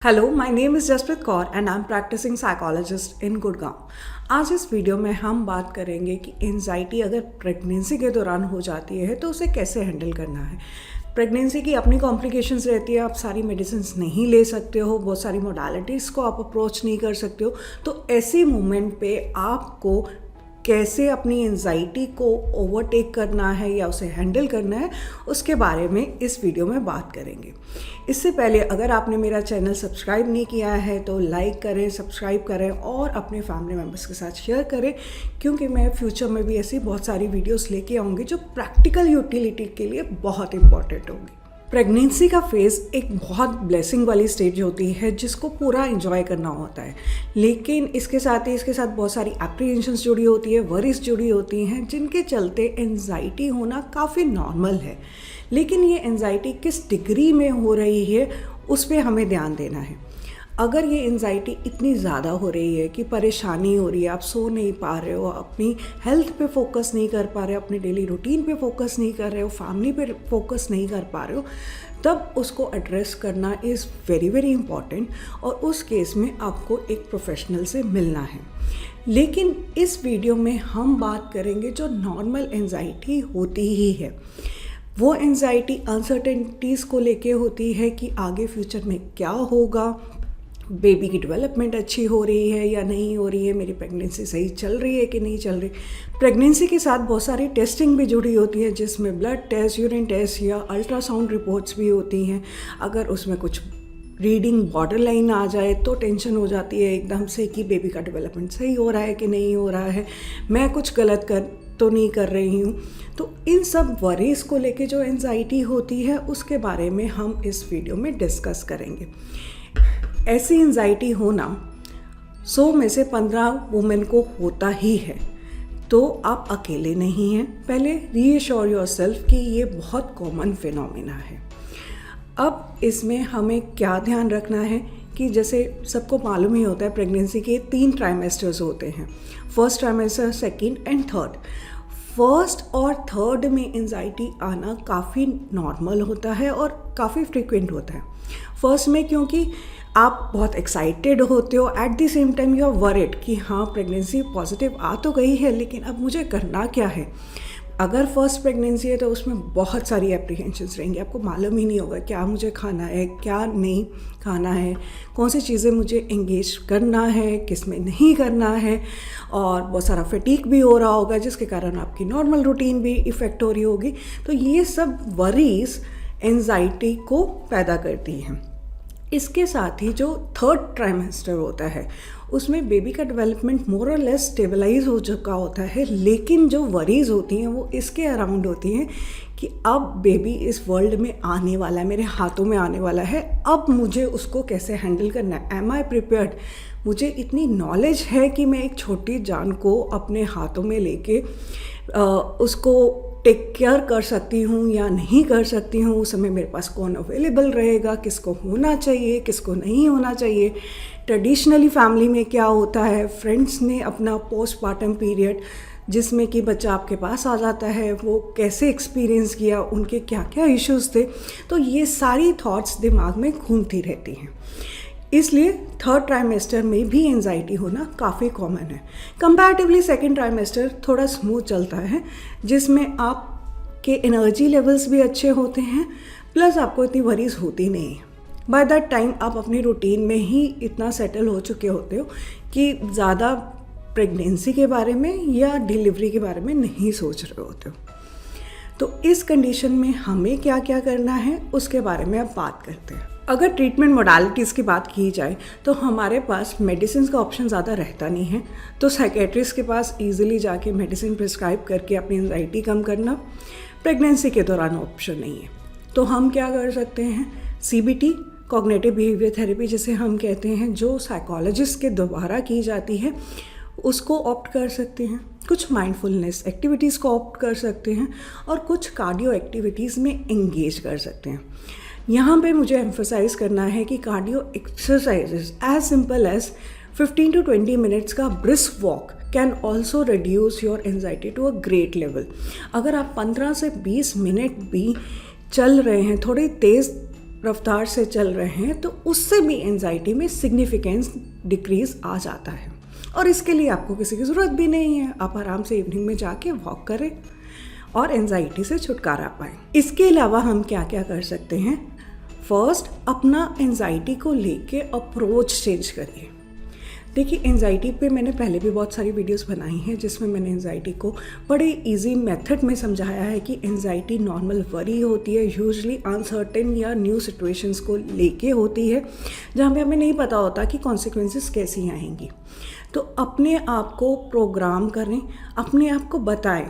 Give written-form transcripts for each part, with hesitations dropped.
Hello, my name is Jaspreet Kaur and I am practising psychologist in Gurgaon. आज इस video में हम बात करेंगे कि एंजाइटी अगर प्रेगनेंसी के दौरान हो जाती है तो उसे कैसे हैंडल करना है। प्रेगनेंसी की अपनी कॉम्प्लिकेशंस रहती है, आप सारी मेडिसिन नहीं ले सकते हो, बहुत सारी मोडालिटीज़ को आप अप्रोच नहीं कर सकते हो। तो ऐसी मोमेंट पे आपको कैसे अपनी एंजाइटी को ओवरटेक करना है या उसे हैंडल करना है, उसके बारे में इस वीडियो में बात करेंगे। इससे पहले अगर आपने मेरा चैनल सब्सक्राइब नहीं किया है तो लाइक करें, सब्सक्राइब करें और अपने फैमिली मेम्बर्स के साथ शेयर करें, क्योंकि मैं फ्यूचर में भी ऐसी बहुत सारी वीडियोस लेके आऊँगी जो प्रैक्टिकल यूटिलिटी के लिए बहुत इंपॉर्टेंट होंगी। प्रेगनेंसी का फेज़ एक बहुत ब्लेसिंग वाली स्टेज होती है जिसको पूरा एंजॉय करना होता है, लेकिन इसके साथ बहुत सारी एप्रीहेंशंस जुड़ी होती है, वरीज जुड़ी होती हैं, जिनके चलते एंजाइटी होना काफ़ी नॉर्मल है। लेकिन ये एंजाइटी किस डिग्री में हो रही है उस पर हमें ध्यान देना है। अगर ये एंजाइटी इतनी ज़्यादा हो रही है कि परेशानी हो रही है, आप सो नहीं पा रहे हो, अपनी हेल्थ पे फोकस नहीं कर पा रहे हो, अपने डेली रूटीन पे फोकस नहीं कर रहे हो, फैमिली पे फोकस नहीं कर पा रहे हो, तब उसको एड्रेस करना इज़ वेरी वेरी इम्पॉर्टेंट। और उस केस में आपको एक प्रोफेशनल से मिलना है। लेकिन इस वीडियो में हम बात करेंगे जो नॉर्मल एंजाइटी होती ही है। वो एंजाइटी अनसर्टेनिटीज़ को लेके होती है कि आगे फ्यूचर में क्या होगा, बेबी की डेवलपमेंट अच्छी हो रही है या नहीं हो रही है, मेरी प्रेगनेंसी सही चल रही है कि नहीं चल रही। प्रेगनेंसी के साथ बहुत सारी टेस्टिंग भी जुड़ी होती है, जिसमें ब्लड टेस्ट, यूरिन टेस्ट या अल्ट्रासाउंड रिपोर्ट्स भी होती हैं। अगर उसमें कुछ रीडिंग बॉर्डर लाइन आ जाए तो टेंशन हो जाती है एकदम से कि बेबी का डेवलपमेंट सही हो रहा है कि नहीं हो रहा है, मैं कुछ गलत तो नहीं कर रही हूँ। तो इन सब वरीज़ को लेके जो एंजाइटी होती है उसके बारे में हम इस वीडियो में डिस्कस करेंगे। ऐसी एंजाइटी होना 100 में से 15 वुमेन को होता ही है, तो आप अकेले नहीं हैं। पहले रीअश्योर योरसेल्फ कि ये बहुत कॉमन फिनोमेना है। अब इसमें हमें क्या ध्यान रखना है कि जैसे सबको मालूम ही होता है प्रेगनेंसी के 3 ट्राइमेस्टर्स होते हैं, first trimester, second and third. First और थर्ड में एंजाइटी आना काफ़ी नॉर्मल होता है और काफ़ी फ्रीक्वेंट होता है। फर्स्ट में क्योंकि आप बहुत एक्साइटेड होते हो, at the same time you are worried कि हाँ प्रेगनेंसी पॉजिटिव आ तो गई है, लेकिन अब मुझे करना क्या है। अगर फर्स्ट प्रेगनेंसी है तो उसमें बहुत सारी एप्रीहेंशंस रहेंगी, आपको मालूम ही नहीं होगा क्या मुझे खाना है, क्या नहीं खाना है, कौन सी चीज़ें मुझे एंगेज करना है, किस में नहीं करना है, और बहुत सारा फटीग भी हो रहा होगा जिसके कारण आपकी नॉर्मल रूटीन भी इफ़ेक्ट हो रही होगी। तो ये सब वरीज़ एंजाइटी को पैदा करती हैं। इसके साथ ही जो थर्ड ट्राइमेस्टर होता है उसमें बेबी का डेवलपमेंट मोर और लेस स्टेबलाइज हो चुका होता है, लेकिन जो वरीज़ होती हैं वो इसके अराउंड होती हैं कि अब बेबी इस वर्ल्ड में आने वाला है, मेरे हाथों में आने वाला है, अब मुझे उसको कैसे हैंडल करना है, एम आई प्रिपेयर्ड, मुझे इतनी नॉलेज है कि मैं एक छोटी जान को अपने हाथों में लेके उसको टेक केयर कर सकती हूँ या नहीं कर सकती हूँ, उस समय मेरे पास कौन अवेलेबल रहेगा, किसको होना चाहिए, किसको नहीं होना चाहिए। ट्रेडिशनली फैमिली में क्या होता है, फ्रेंड्स ने अपना पोस्टपार्टम पीरियड जिसमें कि बच्चा आपके पास आ जाता है, वो कैसे एक्सपीरियंस किया, उनके क्या क्या इश्यूज़ थे, तो ये सारी थॉट्स दिमाग में घूमती रहती हैं। इसलिए थर्ड ट्राइमेस्टर में भी एंजाइटी होना काफ़ी कॉमन है। कंपैरेटिवली सेकंड ट्राइमेस्टर थोड़ा स्मूथ चलता है, जिसमें आपके एनर्जी लेवल्स भी अच्छे होते हैं, प्लस आपको इतनी वरीज होती नहीं है। बाय दैट टाइम आप अपनी रूटीन में ही इतना सेटल हो चुके होते हो कि ज़्यादा प्रेगनेंसी के बारे में या डिलीवरी के बारे में नहीं सोच रहे होते हो। तो इस कंडीशन में हमें क्या क्या करना है उसके बारे में अब बात करते हैं। अगर ट्रीटमेंट मोडालिटीज़ की बात की जाए तो हमारे पास मेडिसिन का ऑप्शन ज़्यादा रहता नहीं है, तो साइकेट्रिस्ट के पास इजीली जाके मेडिसिन प्रिस्क्राइब करके अपनी एंजाइटी कम करना प्रेगनेंसी के दौरान ऑप्शन नहीं है। तो हम क्या कर सकते हैं, CBT, कॉग्निटिव बिहेवियर थेरेपी जिसे हम कहते हैं, जो साइकोलॉजिस्ट के द्वारा की जाती है, उसको ऑप्ट कर सकते हैं। कुछ माइंडफुलनेस एक्टिविटीज़ को ऑप्ट कर सकते हैं और कुछ कार्डियो एक्टिविटीज़ में एंगेज कर सकते हैं। यहाँ पे मुझे एम्फसाइज़ करना है कि cardio exercises as simple as 15 to 20 minutes का brisk walk can also reduce your anxiety to a great level. अगर आप 15 से 20 मिनट भी चल रहे हैं, थोड़ी तेज़ रफ्तार से चल रहे हैं तो उससे भी एंजाइटी में सिग्निफिकेंस डिक्रीज आ जाता है। और इसके लिए आपको किसी की ज़रूरत भी नहीं है, आप आराम से इवनिंग में जाके वॉक करें और एंजाइटी से छुटकारा पाएँ। इसके अलावा हम क्या क्या कर सकते हैं? फर्स्ट, अपना एंजाइटी को लेके अप्रोच चेंज करिए। देखिए, एंजाइटी पे मैंने पहले भी बहुत सारी वीडियोस बनाई हैं जिसमें मैंने एंजाइटी को बड़े इजी मेथड में समझाया है कि एंजाइटी नॉर्मल वरी होती है, यूजुअली अनसर्टेन या न्यू सिचुएशंस को लेके होती है जहाँ पे हमें नहीं पता होता कि कॉन्सिक्वेंसेस कैसी आएंगी। तो अपने आप को प्रोग्राम करें, अपने आप को बताएं,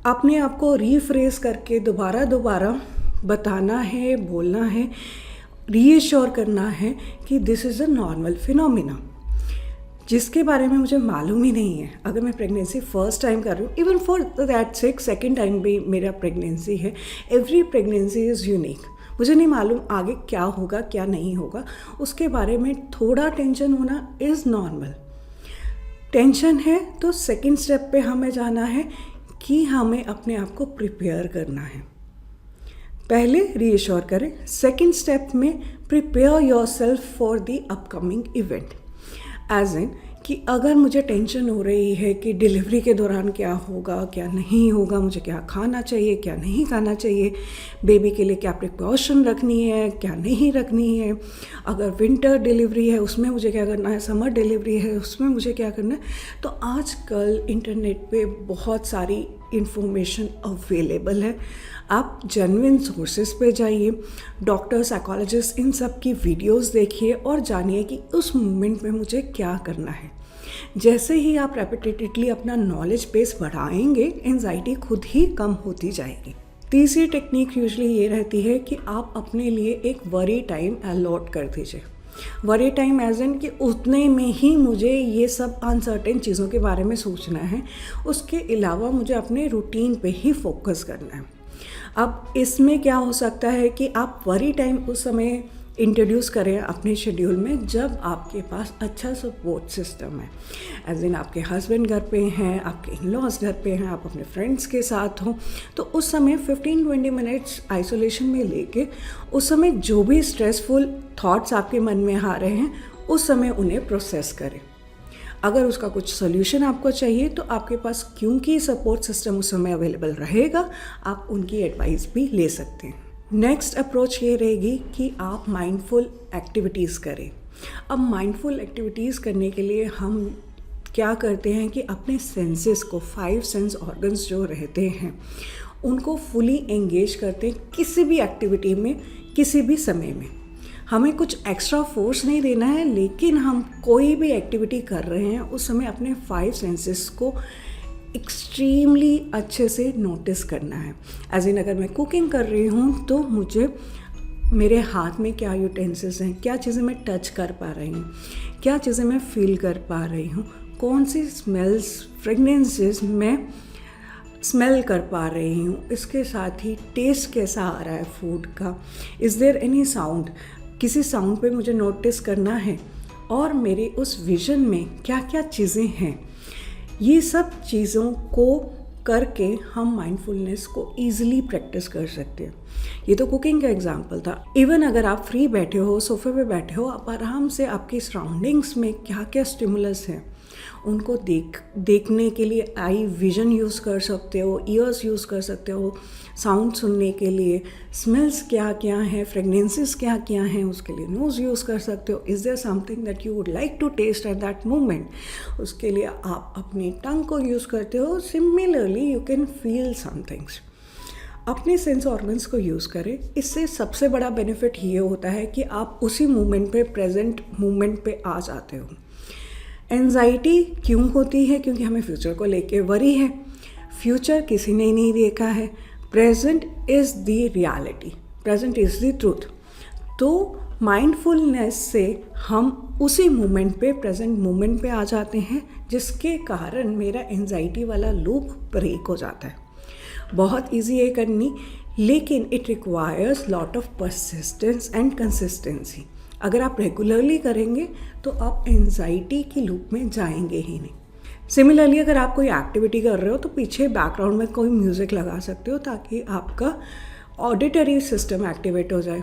अपने आप को रीफ्रेश करके दोबारा बताना है, बोलना है, रीएश्योर करना है कि this is a normal phenomena जिसके बारे में मुझे मालूम ही नहीं है। अगर मैं प्रेगनेंसी फर्स्ट टाइम कर रही हूँ, even for that sake second time भी मेरा प्रेगनेंसी है, एवरी प्रेगनेंसी इज़ यूनिक। मुझे नहीं मालूम आगे क्या होगा क्या नहीं होगा, उसके बारे में थोड़ा टेंशन होना इज़ नॉर्मल। टेंशन है तो सेकेंड स्टेप पे हमें जाना है कि हमें अपने आप को प्रिपेयर करना है। पहले रीएश्योर करें, सेकेंड स्टेप में prepare yourself for the upcoming event. As in कि अगर मुझे टेंशन हो रही है कि डिलीवरी के दौरान क्या होगा क्या नहीं होगा, मुझे क्या खाना चाहिए क्या नहीं खाना चाहिए, बेबी के लिए क्या प्रिकॉशन रखनी है क्या नहीं रखनी है, अगर विंटर डिलीवरी है उसमें मुझे क्या करना है, समर डिलीवरी है उसमें मुझे क्या करना है, तो आजकल इंटरनेट पे बहुत सारी इंफॉर्मेशन अवेलेबल है। आप जेन्युइन सोर्सेज पे जाइए, डॉक्टर, साइकोलॉजिस्ट, इन सब की वीडियोस देखिए और जानिए कि उस मोमेंट में मुझे क्या करना है। जैसे ही आप रेपिटेटिवली अपना नॉलेज बेस बढ़ाएंगे, एंजाइटी खुद ही कम होती जाएगी। तीसरी टेक्निक यूजुअली ये रहती है कि आप अपने लिए एक वरी टाइम अलॉट कर दीजिए। वरी टाइम एज इन कि उतने में ही मुझे ये सब अनसर्टेन चीज़ों के बारे में सोचना है, उसके अलावा मुझे अपने रूटीन पे ही फोकस करना है। अब इसमें क्या हो सकता है कि आप वरी टाइम उस समय इंट्रोड्यूस करें अपने शेड्यूल में जब आपके पास अच्छा सपोर्ट सिस्टम है, एज इन आपके हस्बैंड घर पे हैं, आपके इन-लॉज घर पे हैं, आप अपने फ्रेंड्स के साथ हों, तो उस समय 15-20 मिनट्स आइसोलेशन में लेके उस समय जो भी स्ट्रेसफुल थॉट्स आपके मन में आ रहे हैं उस समय उन्हें प्रोसेस करें। अगर उसका कुछ सोल्यूशन आपको चाहिए तो आपके पास क्योंकि सपोर्ट सिस्टम उस समय अवेलेबल रहेगा, आप उनकी एडवाइस भी ले सकते हैं। नेक्स्ट अप्रोच ये रहेगी कि आप माइंडफुल एक्टिविटीज़ करें। अब माइंडफुल एक्टिविटीज़ करने के लिए हम क्या करते हैं कि अपने सेंसेस को, 5 सेंस ऑर्गन्स जो रहते हैं उनको फुली एंगेज करते हैं किसी भी एक्टिविटी में, किसी भी समय में। हमें कुछ एक्स्ट्रा फोर्स नहीं देना है, लेकिन हम कोई भी एक्टिविटी कर रहे हैं उस समय अपने 5 सेंसेस को एक्सट्रीमली अच्छे से नोटिस करना है। एज इन अगर मैं कुकिंग कर रही हूँ तो मुझे मेरे हाथ में क्या यूटेंसिल्स हैं, क्या चीज़ें मैं टच कर पा रही हूँ, क्या चीज़ें मैं फील कर पा रही हूँ, कौन सी स्मेल्स, फ्रेगनेंसेस मैं स्मेल कर पा रही हूँ, इसके साथ ही टेस्ट कैसा आ रहा है फूड का, इज़ देयर एनी साउंड, किसी साउंड पे मुझे नोटिस करना है, और मेरे उस विज़न में क्या क्या चीज़ें हैं। ये सब चीज़ों को करके हम माइंडफुलनेस को ईजिली प्रैक्टिस कर सकते हैं। ये तो कुकिंग का एग्जाम्पल था। इवन अगर आप फ्री बैठे हो, सोफे पे बैठे हो, आप आराम से आपकी सराउंडिंग्स में क्या क्या स्टिमुलस हैं उनको देखने के लिए आई विजन यूज़ कर सकते हो, ईयर्स यूज़ कर सकते हो, साउंड सुनने के लिए स्मेल्स क्या क्या हैं, फ्रेगनेंसेस क्या क्या हैं, उसके लिए नोज़ यूज़ कर सकते हो। Is there something that you would like to taste at that moment, उसके लिए आप अपनी टंग को यूज़ करते हो। Similarly you can feel somethings. अपने सेंस ऑर्गन्स को यूज़ करें। इससे सबसे बड़ा बेनिफिट ये होता है कि आप उसी मोमेंट पे, प्रेजेंट मोमेंट पे आ जाते हो। एंजाइटी क्यों होती है? क्योंकि हमें फ्यूचर को लेके वरी है। फ्यूचर किसी ने नहीं देखा है, present is the reality, present is the truth. तो माइंडफुलनेस से हम उसी मोमेंट पे, प्रेजेंट मोमेंट पे आ जाते हैं, जिसके कारण मेरा एंजाइटी वाला लूप ब्रेक हो जाता है। बहुत ईजी है करनी, लेकिन it requires lot of persistence and consistency. अगर आप रेगुलरली करेंगे तो आप एंजाइटी की लूप में जाएंगे ही नहीं। सिमिलरली अगर आप कोई एक्टिविटी कर रहे हो तो पीछे बैकग्राउंड में कोई म्यूज़िक लगा सकते हो ताकि आपका ऑडिटरी सिस्टम एक्टिवेट हो जाए।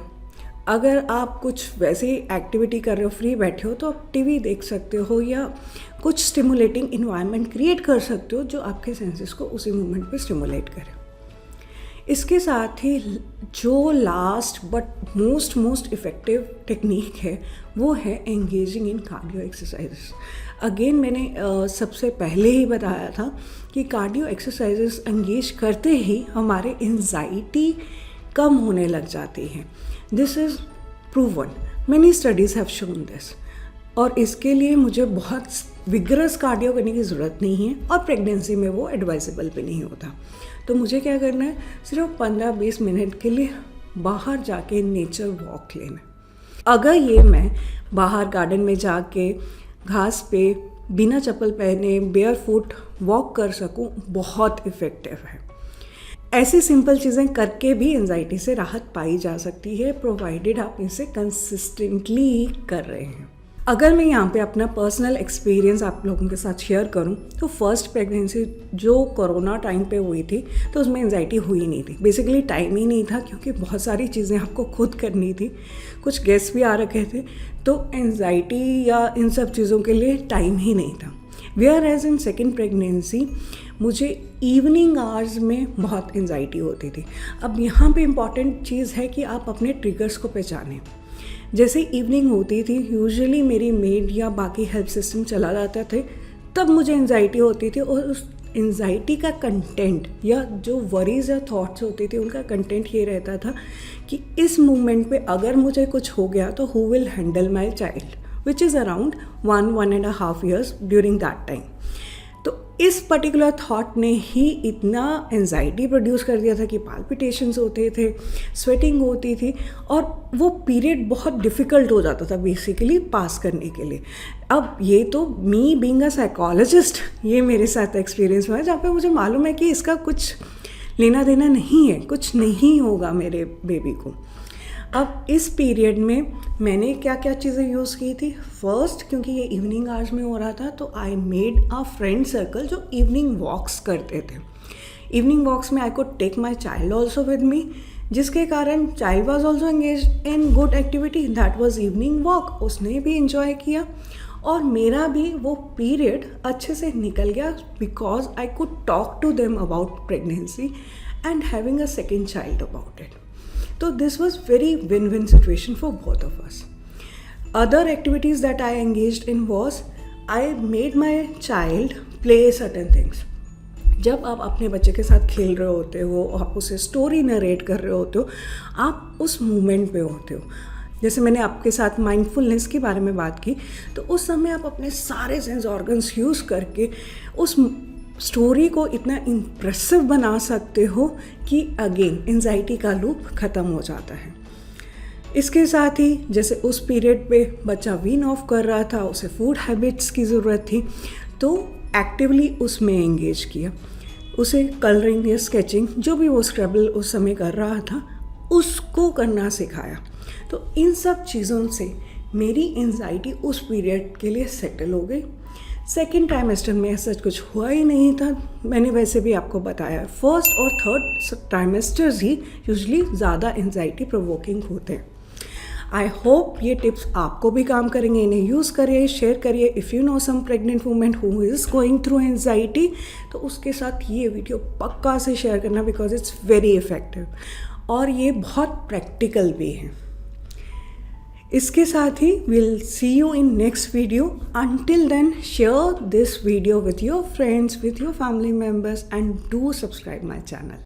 अगर आप कुछ वैसी एक्टिविटी कर रहे हो, फ्री बैठे हो, तो आप टीवी देख सकते हो या कुछ स्टिमुलेटिंग इन्वायरमेंट क्रिएट कर सकते हो जो आपके सेंसेस को उसी मोमेंट पे स्टिमुलेट करे। इसके साथ ही जो last but most effective technique है वो है engaging in cardio exercises. Again मैंने सबसे पहले ही बताया था कि कार्डियो एक्सरसाइजेस एंगेज करते ही हमारे एंजाइटी कम होने लग जाती है। This is proven, many studies have shown this. और इसके लिए मुझे बहुत विगरस कार्डियो करने की ज़रूरत नहीं है और प्रेगनेंसी में वो एडवाइजेबल भी नहीं होता। तो मुझे क्या करना है, सिर्फ 15-20 मिनट के लिए बाहर जाके नेचर वॉक लेना। अगर ये मैं बाहर गार्डन में जाके घास पे बिना चप्पल पहने बेयर फुट वॉक कर सकूं, बहुत इफ़ेक्टिव है। ऐसी सिंपल चीज़ें करके भी एंजाइटी से राहत पाई जा सकती है, प्रोवाइडेड आप इसे कंसिस्टेंटली कर रहे हैं। अगर मैं यहाँ पे अपना पर्सनल एक्सपीरियंस आप लोगों के साथ शेयर करूँ तो फर्स्ट प्रेगनेंसी जो कोरोना टाइम पे हुई थी तो उसमें एंजाइटी हुई नहीं थी। बेसिकली टाइम ही नहीं था क्योंकि बहुत सारी चीज़ें आपको खुद करनी थी, कुछ गेस्ट भी आ रखे थे, तो एंजाइटी या इन सब चीज़ों के लिए टाइम ही नहीं था। Whereas in second pregnancy मुझे इवनिंग आवर्स में बहुत एंजाइटी होती थी। अब यहाँ पे इम्पॉर्टेंट चीज़ है कि आप अपने ट्रिगर्स को पहचानें। जैसे इवनिंग होती थी, यूजुअली मेरी मेड या बाकी हेल्प सिस्टम चला जाता थे, तब मुझे एंजाइटी होती थी और उस एंजाइटी का कंटेंट या जो वरीज या थॉट्स होते थे उनका कंटेंट ये रहता था कि इस मोमेंट पे अगर मुझे कुछ हो गया तो who will handle my child, which is around 1.5 years during that time. तो इस पर्टिकुलर थॉट ने ही इतना एंजाइटी प्रोड्यूस कर दिया था कि पाल्पिटेशंस होते थे, स्वेटिंग होती थी और वो पीरियड बहुत डिफ़िकल्ट हो जाता था बेसिकली पास करने के लिए। अब ये तो मी बीइंग अ साइकोलॉजिस्ट ये मेरे साथ एक्सपीरियंस हुआ है, जहाँ पे मुझे मालूम है कि इसका कुछ लेना देना नहीं है, कुछ नहीं होगा मेरे बेबी को। अब इस पीरियड में मैंने क्या क्या चीज़ें यूज़ की थी। फर्स्ट, क्योंकि ये इवनिंग आवर्स में हो रहा था तो I made a friend circle जो इवनिंग वॉक्स करते थे। इवनिंग वॉक्स में I could take my child also with me, जिसके कारण child was also engage in good activity, that was evening walk. उसने भी इंजॉय किया और मेरा भी वो पीरियड अच्छे से निकल गया because I could talk to them about pregnancy and having a second child about it. So this was very win-win situation for both of us. Other activities that I engaged in was I made my child play certain things. जब आप अपने बच्चे के साथ खेल रहे होते हो, आप उसे स्टोरी नरेट कर रहे होते हो, आप उस मोमेंट पे होते हो। जैसे मैंने आपके साथ माइंडफुलनेस के बारे में बात की, तो उस समय आप अपने सारे सेंस ऑर्गन्स यूज़ करके उस स्टोरी को इतना इम्प्रेसिव बना सकते हो कि अगेन एंजाइटी का लूप ख़त्म हो जाता है। इसके साथ ही जैसे उस पीरियड पे बच्चा वीन ऑफ कर रहा था, उसे फूड हैबिट्स की ज़रूरत थी, तो एक्टिवली उसमें एंगेज किया, उसे कलरिंग या स्केचिंग जो भी वो स्क्रैबल उस समय कर रहा था उसको करना सिखाया। तो इन सब चीज़ों से मेरी एंजाइटी उस पीरियड के लिए सेटल हो गई। सेकेंड ट्राइमेस्टर में ऐसा कुछ हुआ ही नहीं था, मैंने वैसे भी आपको बताया। फर्स्ट और थर्ड ट्राइमेस्टर्स ही यूजली ज़्यादा एंजाइटी प्रोवोकिंग होते हैं। आई होप ये टिप्स आपको भी काम करेंगे, इन्हें यूज़ करिए, शेयर करिए। If you know some pregnant women who is going through anxiety तो उसके साथ ये वीडियो पक्का से शेयर करना बिकॉज इट्स वेरी इफ़ेक्टिव और ये बहुत प्रैक्टिकल भी है। इसके साथ ही will see you in next video. Until then share this video with your friends, with your family members and do subscribe my channel.